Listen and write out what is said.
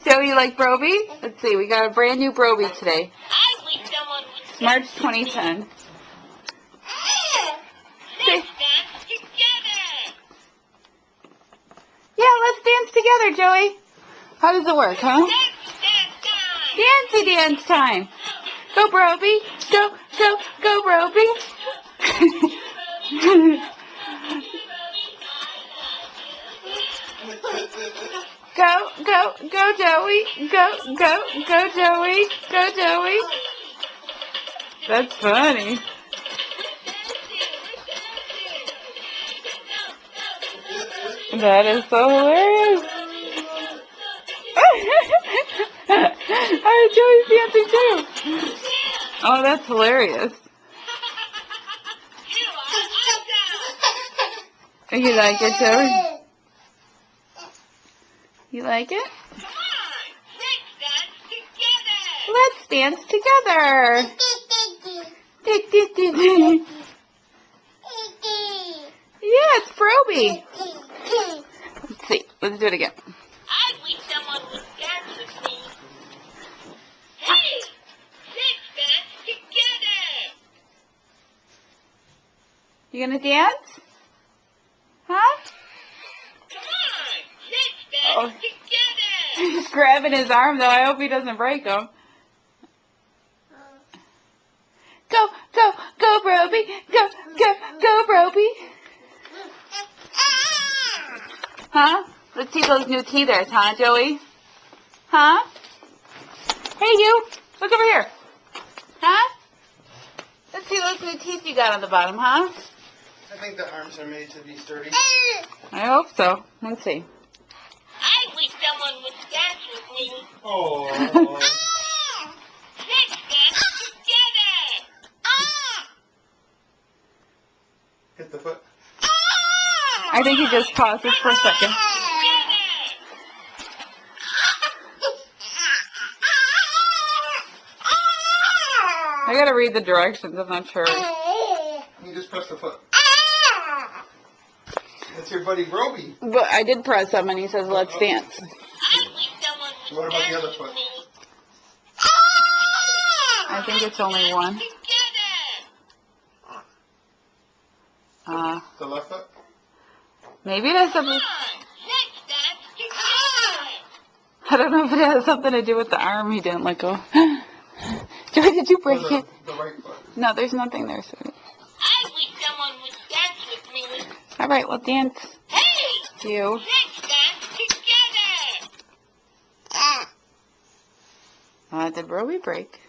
Joey, you like Broby? Let's see, we got a brand new Broby today. It's March 2010. Yeah, let's dance together, Joey. How does it work, huh? Dancey dance time. Go, Broby. Go, Broby. Go, Joey. Go, Joey. Go, Joey. That's funny. That is so hilarious. Oh, Joey's dancing too. Oh, that's hilarious. You like it, Joey? You like it? Let's dance together. Yeah, it's Broby. Let's see. Let's do it again. I wish someone would dance with me. Hey, let's dance together. You gonna dance? Huh? Come on, let's dance together. He's grabbing his arm though. I hope he doesn't break him. Go, Broby. Go, Broby. Huh? Let's see those new teethers, huh, Joey? Huh? Hey, you. Look over here. Huh? Let's see those new teeth you got on the bottom, huh? I think the arms are made to be sturdy. I hope so. Let's see. I wish someone would dance with me. Oh. Let's dance together. Hit the foot. I think he just paused it for a second. I gotta read the directions. I'm not sure. You just press the foot. That's your buddy Broby. But I did press him and he says, let's dance. I wish someone would What about the dance other with foot? me. I think it's only one. Together. The left foot? Maybe it has something. Let's dance together. I don't know if it has something to do with the arm he didn't let go. Joey, did you Or break it? the right foot? No, there's nothing there. So. I wish someone would dance with me. All right, well, dance. Hey, You. let's dance together. Did Broby break?